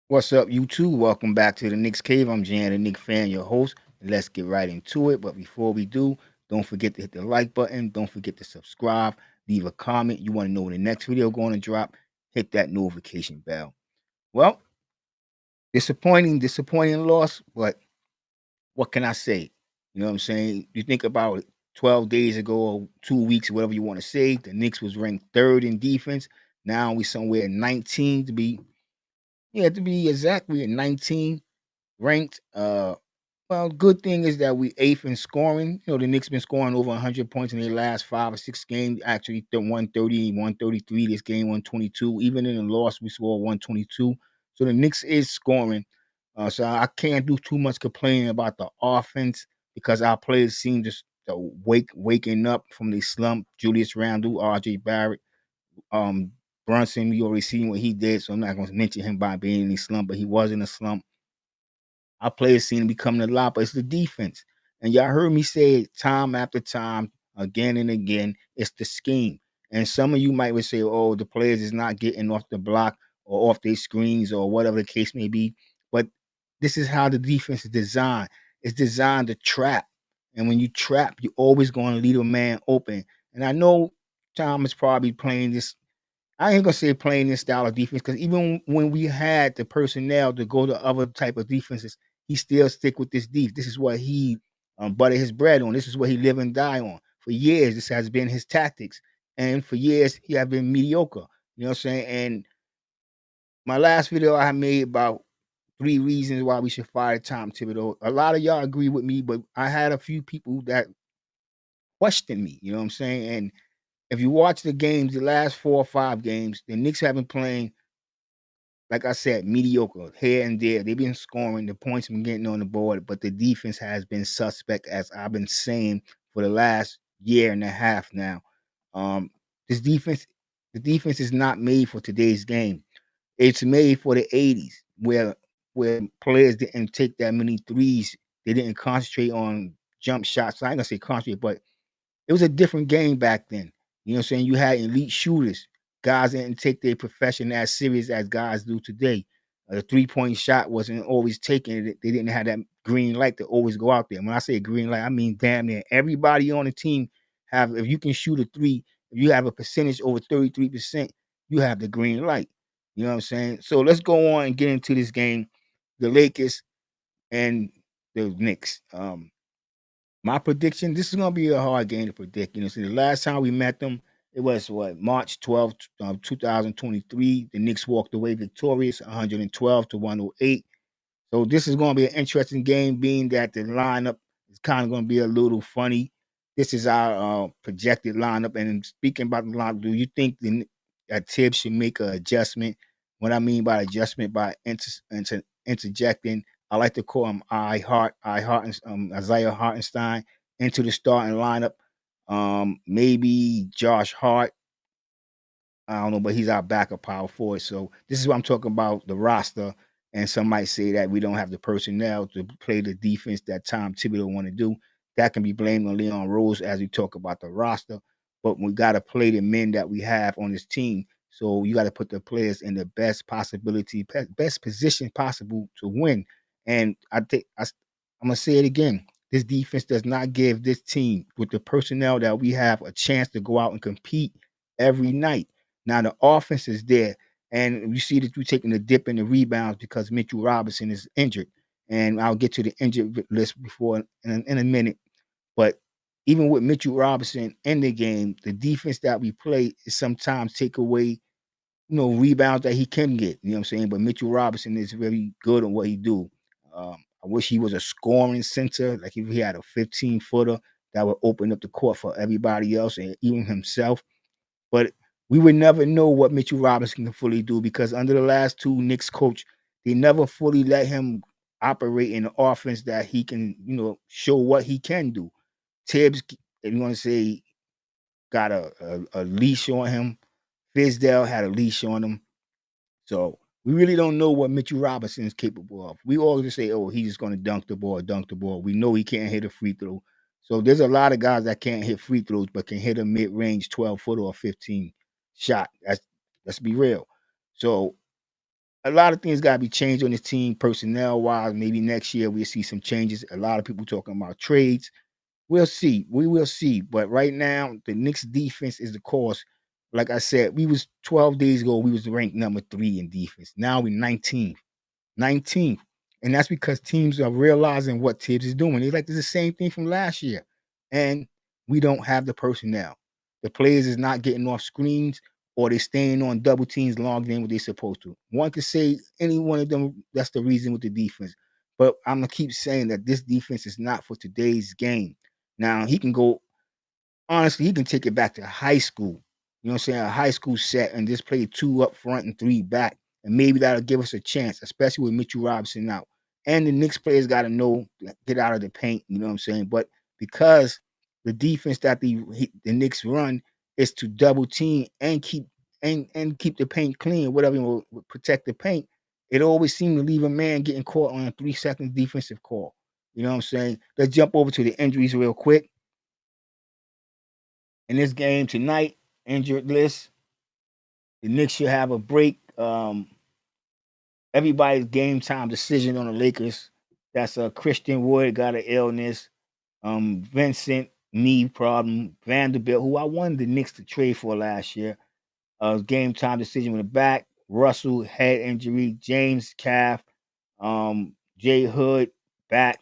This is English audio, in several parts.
What's up, YouTube? Welcome back to the Knicks Cave. I'm Jan, the Knicks fan, your host. Let's get right into it. But before we do, don't forget to hit the like button. Don't forget to subscribe. Leave a comment. You want to know when the next video going to drop? Hit that notification bell. Well, disappointing loss. But what can I say? You know what I'm saying? You think about it, 12 days ago or 2 weeks, whatever you want to say. The Knicks was ranked third in defense. Now we somewhere 19 to be, yeah, to be exact. We're 19 ranked. Well, good thing is that we eighth in scoring. You know, the Knicks been scoring over 100 points in their last 5 or 6 games. Actually, 130, 133. This game, 122. Even in the loss, we scored 122. So the Knicks is scoring. So I can't do too much complaining about the offense because our players seem to waking up from the slump. Julius Randle, R.J. Barrett, um, Brunson. We already seen what he did, so I'm not going to mention him by being in a slump, but he was in a slump. Our players seem to be coming a lot, but it's the defense. And y'all heard me say it time after time, again and again, it's the scheme. And some of you might would say, oh, the players is not getting off the block or off their screens or whatever the case may be. But this is how the defense is designed. It's designed to trap. And when you trap, you're always going to leave a man open. And I know Tom is probably playing this, I ain't gonna say playing this style of defense because even when we had the personnel to go to other type of defenses, he still stick with this deep. This is what he butter his bread on. This is what he live and die on. For years, this has been his tactics, and for years he have been mediocre. You know what I'm saying? And my last video I made about 3 reasons why we should fire Tom Thibodeau. A lot of y'all agree with me, but I had a few people that questioned me. You know what I'm saying? And if you watch the games, the last 4 or 5 games, the Knicks have been playing, like I said, mediocre here and there. They've been scoring, the points been getting on the board, but the defense has been suspect, as I've been saying for the last year and a half now. Um, this defense, the defense is not made for today's game. It's made for the '80s, where players didn't take that many threes. They didn't concentrate on jump shots. I ain't gonna say concentrate, but it was a different game back then. You know what I'm saying? You had elite shooters. Guys didn't take their profession as serious as guys do today. The 3-point shot wasn't always taken. They didn't have that green light to always go out there. When I say green light, I mean damn near everybody on the team have. If you can shoot a three, if you have a percentage over 33%, you have the green light. You know what I'm saying? So let's go on and get into this game. The Lakers and the Knicks. My prediction, this is gonna be a hard game to predict. You know, so the last time we met them, it was what March 12th, 2023. The Knicks walked away victorious, 112 to 108. So this is going to be an interesting game, being that the lineup is kind of going to be a little funny. This is our projected lineup. And speaking about the lineup, do you think that Tibbs should make an adjustment? What I mean by adjustment, by interjecting, I like to call him Isaiah Hartenstein into the starting lineup. Maybe Josh Hart, I don't know, but he's our backup power forward. So this is what I'm talking about, the roster. And some might say that we don't have the personnel to play the defense that Tom Thibodeau want to do. That can be blamed on Leon Rose as we talk about the roster. But we got to play the men that we have on this team. So you got to put the players in the best possibility, best position possible to win. And I'm gonna say it again. This defense does not give this team with the personnel that we have a chance to go out and compete every night. Now the offense is there, and you see that we're taking a dip in the rebounds because Mitchell Robinson is injured, and I'll get to the injured list before in a minute. But even with Mitchell Robinson in the game, the defense that we play is sometimes take away, rebounds that he can get. You know what I'm saying? But Mitchell Robinson is very good on what he do. I wish he was a scoring center, like if he had a 15-footer that would open up the court for everybody else and even himself. But we would never know what Mitchell Robinson can fully do because under the last two Knicks coach, they never fully let him operate in the offense that he can, show what he can do. Tibbs, if you want to say, got a leash on him. Fizdale had a leash on him. So we really don't know what Mitchell Robinson is capable of. We all just say, oh, he's just going to dunk the ball, dunk the ball. We know he can't hit a free throw. So there's a lot of guys that can't hit free throws, but can hit a mid-range 12-foot or 15 shot. Let's be real. So a lot of things gotta be changed on this team personnel wise. Maybe next year we'll see some changes. A lot of people talking about trades. We'll see. We will see. But right now, the Knicks defense is the cause. Like I said, we was 12 days ago, we was ranked number 3 in defense. Now we're 19th. 19th. And that's because teams are realizing what Tibbs is doing. It's the same thing from last year. And we don't have the personnel. The players is not getting off screens or they staying on double teams longer than what they're supposed to. One could say any one of them, that's the reason with the defense. But I'm gonna keep saying that this defense is not for today's game. Now he can go honestly, he can take it back to high school. You know what I'm saying? A high school set and just play 2 up front and 3 back. And maybe that'll give us a chance, especially with Mitchell Robinson out. And the Knicks players got to know, get out of the paint. You know what I'm saying? But because the defense that the Knicks run is to double team and keep the paint clean, whatever will protect the paint, it always seems to leave a man getting caught on a 3 second defensive call. You know what I'm saying? Let's jump over to the injuries real quick. In this game tonight, injured list. The Knicks should have a break. Everybody's game time decision on the Lakers. That's Christian Wood got an illness. Vincent knee problem. Vanderbilt, who I wanted the Knicks to trade for last year. Game time decision with the back. Russell head injury. James calf. Jay Hood back,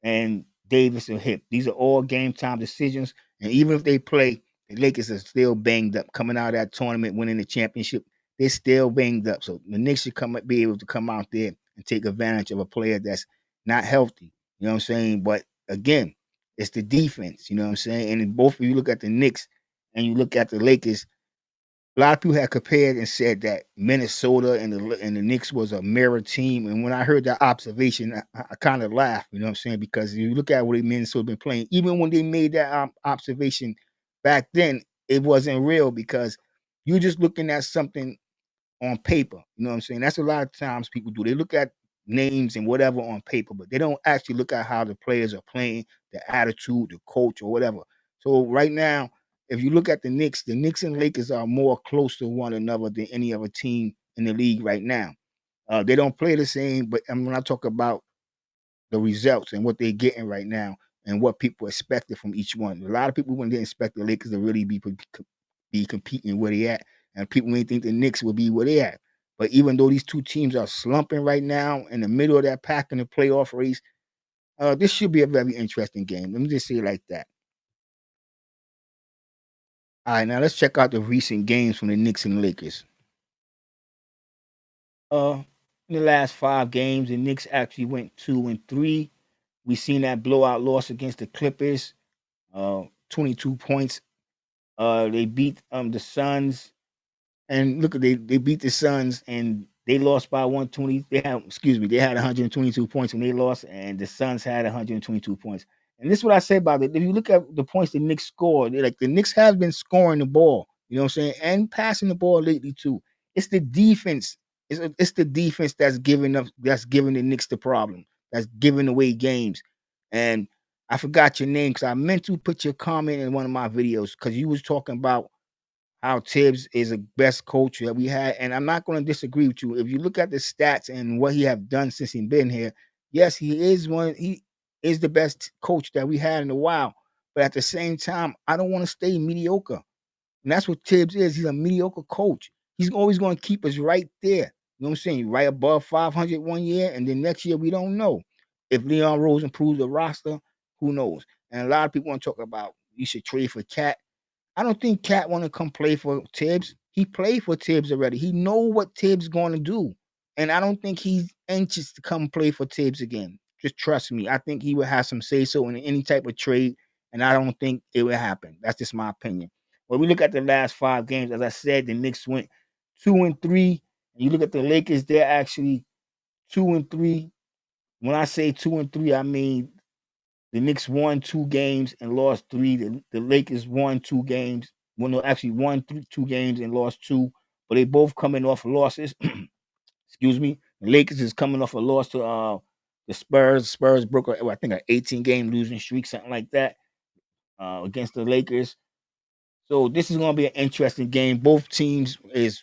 and Davis a hip. These are all game time decisions. And even if they play, the Lakers are still banged up. Coming out of that tournament, winning the championship, they're still banged up. So the Knicks should be able to come out there and take advantage of a player that's not healthy. You know what I'm saying? But again, it's the defense. You know what I'm saying? And if both of you look at the Knicks and you look at the Lakers, a lot of people have compared and said that Minnesota and the Knicks was a mirror team. And when I heard that observation, I kind of laughed, you know what I'm saying? Because if you look at what Minnesota been playing, even when they made that observation back then, it wasn't real because you're just looking at something on paper. You know what I'm saying? That's a lot of times people do. They look at names and whatever on paper, but they don't actually look at how the players are playing, the attitude, the coach, or whatever. So right now, if you look at the Knicks and Lakers are more close to one another than any other team in the league right now. They don't play the same, but when I talk about the results and what they're getting right now and what people expected from each one, a lot of people wouldn't expect the Lakers to really be competing where they at, and people may think the Knicks will be where they at. But even though these two teams are slumping right now in the middle of that pack in the playoff race, this should be a very interesting game. Let me just say it like that. All right, now let's check out the recent games from the Knicks and the Lakers. Uh, in the last 5 games, the Knicks actually went 2-3. We seen that blowout loss against the Clippers, 22 points. They beat the Suns, and look, they beat the Suns, and they lost by 120. They had 122 points when they lost, and the Suns had 122 points. And this is what I say about it. If you look at the points the Knicks scored, the Knicks have been scoring the ball, you know what I'm saying, and passing the ball lately too. It's the defense. It's the defense that's giving the Knicks the problem. That's giving away games. And I forgot your name because I meant to put your comment in one of my videos because you was talking about how Tibbs is the best coach that we had, and I'm not going to disagree with you. If you look at the stats and what he have done since he's been here, yes, he is one. He is the best coach that we had in a while. But at the same time, I don't want to stay mediocre, and that's what Tibbs is. He's a mediocre coach. He's always going to keep us right there. You know what I'm saying? Right above 500 one year, and then next year we don't know if Leon Rose improves the roster. Who knows? And a lot of people want to talk about you should trade for Cat. I don't think Cat want to come play for Tibbs. He played for Tibbs already. He know what Tibbs going to do, and I don't think he's anxious to come play for Tibbs again. Just trust me. I think he would have some say so in any type of trade, and I don't think it would happen. That's just my opinion. When we look at the last 5 games, as I said, the Knicks went 2-3. And you look at the Lakers; they're actually 2-3. When I say 2-3, I mean the Knicks won 2 games and lost 3. The Lakers won 2 games. Well, no, actually won 2 games and lost 2. But they both coming off losses. Excuse me. The Lakers is coming off a loss to the Spurs. Spurs broke, I think, an 18-game losing streak, something like that, against the Lakers. So this is going to be an interesting game. Both teams is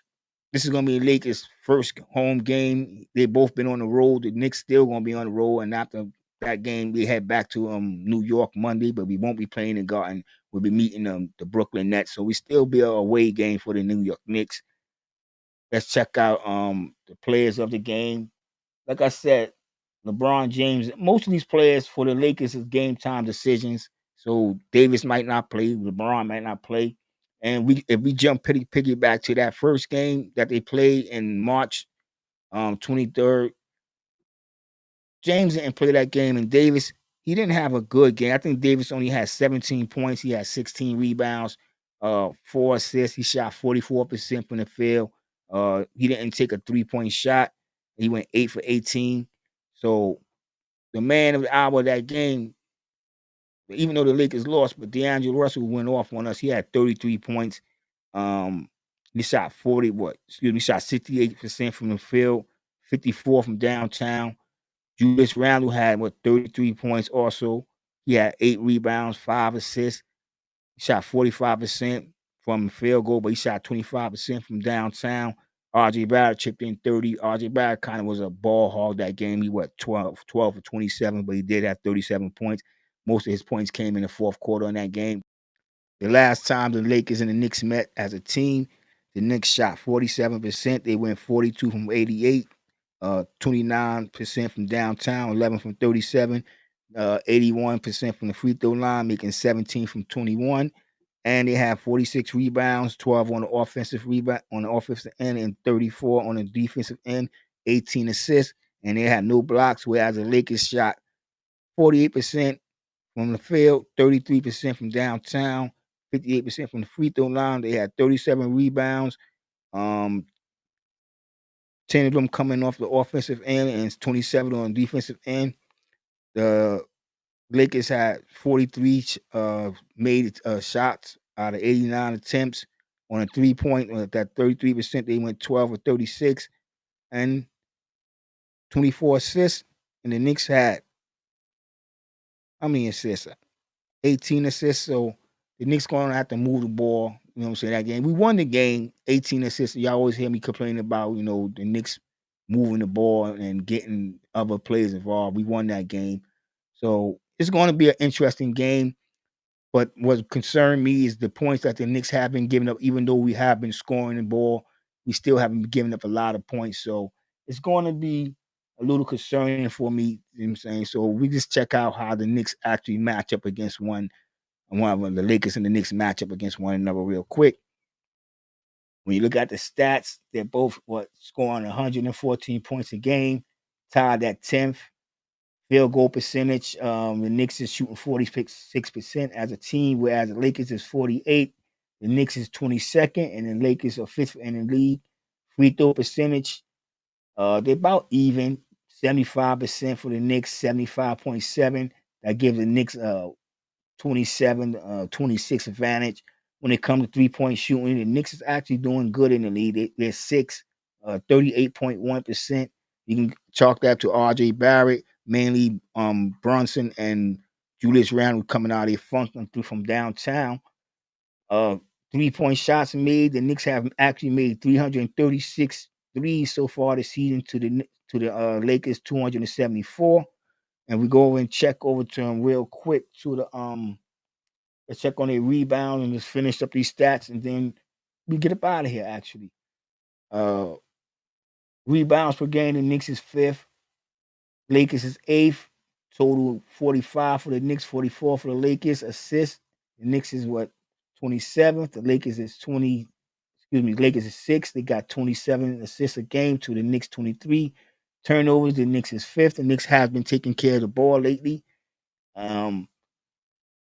This is gonna be Lakers' first home game. They both been on the road. The Knicks still gonna be on the road, and after that game, we head back to New York Monday, but we won't be playing in Garden. We'll be meeting the Brooklyn Nets, so we still be a away game for the New York Knicks. Let's check out the players of the game. Like I said, LeBron James. Most of these players for the Lakers is game time decisions. So Davis might not play, LeBron might not play. And if we jump piggyback to that first game that they played in March 23rd, James didn't play that game, and Davis, he didn't have a good game. I think Davis only had 17 points. He had 16 rebounds, 4 assists. He shot 44% from the field. He didn't take a 3-point shot. He went 8 for 18. So the man of the hour of that game, even though the Lakers lost, but D'Angelo Russell went off on us. He had 33 points. Um, he shot 68% from the field, 54 from downtown. Julius Randle had 33 points also. He had 8 rebounds, 5 assists. He shot 45% from the field goal, but he shot 25% from downtown. RJ Barrett chipped in 30. RJ Barrett kind of was a ball hog that game. He 12 for 27, but he did have 37 points. Most of his points came in the fourth quarter in that game. The last time the Lakers and the Knicks met as a team, the Knicks shot 47%. They went 42 from 88, 29% from downtown, 11 from 37, 81% from the free throw line, making 17 from 21. And they had 46 rebounds, 12 on the offensive end, and 34 on the defensive end, 18 assists, and they had no blocks. Whereas the Lakers shot 48% from the field, 33% from downtown, 58% from the free throw line. They had 37 rebounds, um, 10 of them coming off the offensive end, and 27 on the defensive end. The Lakers had 43 made shots out of 89 attempts on a 3-point. That 33%, they went 12 or 36, and 24 assists. And the Knicks had how many assists? 18 assists. So the Knicks gonna have to move the ball. You know what I'm saying? That game. We won the game, 18 assists. Y'all always hear me complaining about, the Knicks moving the ball and getting other players involved. We won that game. So it's gonna be an interesting game. But what concerned me is the points that the Knicks have been giving up, even though we have been scoring the ball, we still haven't been giving up a lot of points. So it's going to be a little concerning for me. You know what I'm saying? So we just check out how the Knicks actually match up against one of the Lakers and the Knicks match up against one another real quick. When you look at the stats, they're both scoring 114 points a game, tied at 10th. Field goal percentage, the Knicks is shooting 46% as a team, whereas the Lakers is 48. The Knicks is 22nd, and the Lakers are 5th in the league. Free throw percentage, they're about even, 75% for the Knicks, 75.7. That gives the Knicks 26 advantage. When it comes to 3-point shooting, the Knicks is actually doing good in the league. They're 6, 38.1%. You can chalk that to RJ Barrett, mainly Brunson and Julius Randle coming out of their funk through from downtown. Uh 3-point shots made. The Knicks have actually made 336 threes so far this season to the Lakers 274. And we go over and check over to them real quick to the let's check on their rebound and just finish up these stats, and then we get up out of here actually. Uh Rebounds per game, the Knicks is 5th. Lakers is 8th. Total 45 for the Knicks, 44 for the Lakers. Assists, the Knicks is 27th. The Lakers is 20. Excuse me, Lakers is 6th. They got 27 assists a game to the Knicks 23. Turnovers, the Knicks is 5th. The Knicks have been taking care of the ball lately. Um,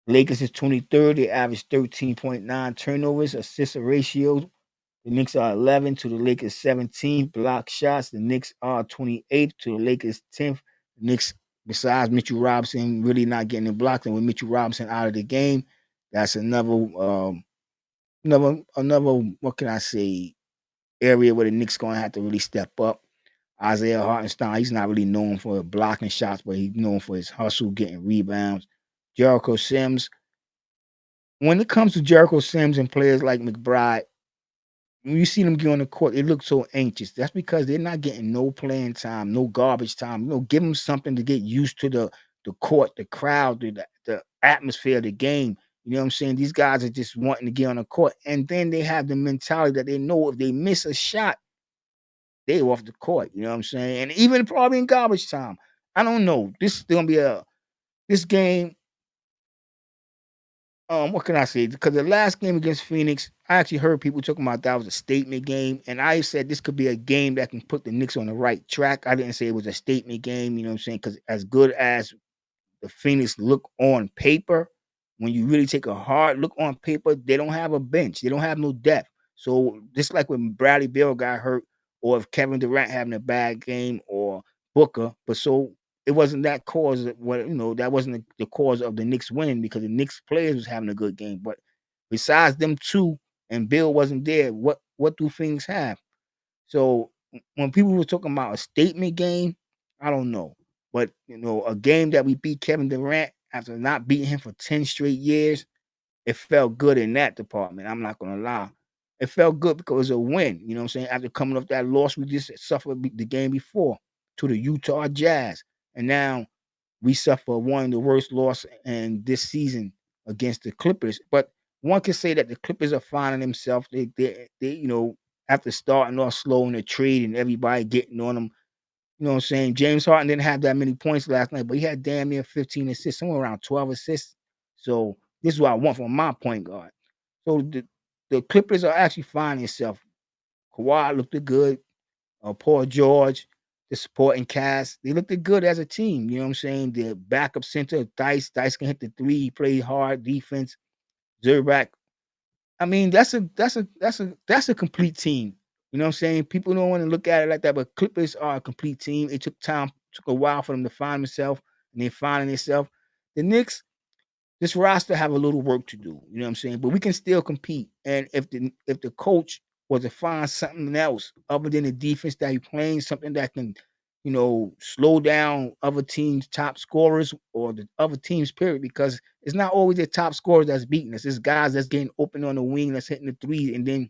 Lakers is 23rd. They average 13.9 turnovers. Assist ratio, the Knicks are 11 to the Lakers 17. Block shots, the Knicks are 28 to the Lakers 10th. The Knicks, besides Mitchell Robinson, really not getting it blocked, and with Mitchell Robinson out of the game, that's another what can I say, area where the Knicks gonna have to really step up. Isaiah Hartenstein, he's not really known for blocking shots, but he's known for his hustle, getting rebounds. Jericho Sims. When it comes to Jericho Sims and players like McBride, when you see them get on the court, they look so anxious. That's because they're not getting no playing time, no garbage time. Give them something to get used to the court, the crowd, the atmosphere of the game. You know what I'm saying? These guys are just wanting to get on the court, and then they have the mentality that they know if they miss a shot, they off the court. You know what I'm saying? And even probably in garbage time. I don't know. This is gonna be this game. What can I say? Because the last game against Phoenix, I actually heard people talking about that was a statement game, and I said this could be a game that can put the Knicks on the right track. I didn't say it was a statement game, you know what I'm saying? Because as good as the Phoenix look on paper, when you really take a hard look on paper, they don't have a bench. They don't have no depth. So just like when Bradley Beal got hurt, or if Kevin Durant having a bad game, or Booker, but so it wasn't that cause of what that wasn't the cause of the Knicks winning because the Knicks players was having a good game. But besides them two and Bill wasn't there, what do Phoenix have? So when people were talking about a statement game, I don't know. But a game that we beat Kevin Durant after not beating him for 10 straight years, it felt good in that department. I'm not gonna lie. It felt good because it was a win. You know what I'm saying? After coming off that loss, we just suffered the game before to the Utah Jazz. And now we suffer one of the worst loss in this season against the Clippers. But one can say that the Clippers are finding themselves. They after starting off slow in the trade and everybody getting on them. You know what I'm saying? James Harden didn't have that many points last night, but he had damn near 15 assists, somewhere around 12 assists. So this is what I want from my point guard. So the Clippers are actually finding themselves. Kawhi looked good. Paul George, the supporting cast, they looked good as a team. You know what I'm saying? The backup center, Dice can hit the three. He played hard defense. Zubac. I mean, that's a complete team. You know what I'm saying? People don't want to look at it like that, but Clippers are a complete team. It took a while for them to find themselves, and they're finding themselves. The Knicks, this roster have a little work to do. You know what I'm saying? But we can still compete. And if the coach was to find something else other than the defense that he's playing, something that can, slow down other teams' top scorers or the other teams, period, because it's not always the top scorers that's beating us. It's guys that's getting open on the wing, that's hitting the three, and then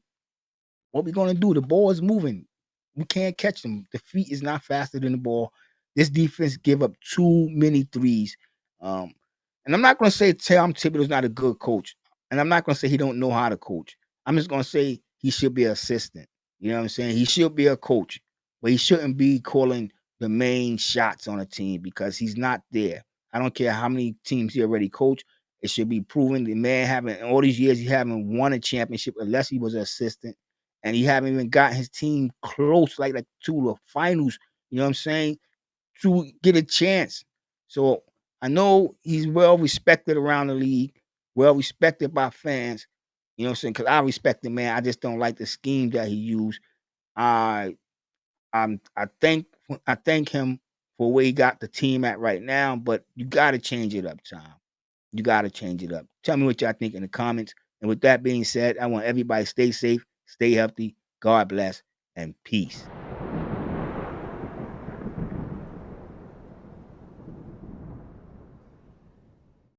what we gonna do? The ball is moving. We can't catch them. The feet is not faster than the ball. This defense give up too many threes. Um, and I'm not gonna say Tom Thibodeau's not a good coach, and I'm not gonna say he don't know how to coach. I'm just gonna say he should be an assistant. You know what I'm saying? He should be a coach, but he shouldn't be calling the main shots on a team because he's not there. I don't care how many teams he already coached. It should be proven the man having all these years he haven't won a championship unless he was an assistant and he haven't even got his team close, like to the finals. You know what I'm saying? To get a chance. So I know he's well respected around the league, well respected by fans. You know what I'm saying? Because I respect the man. I just don't like the scheme that he used. I I thank him for where he got the team at right now, but you got to change it up, Tom. You got to change it up. Tell me what y'all think in the comments. And with that being said, I want everybody to stay safe, stay healthy. God bless and peace.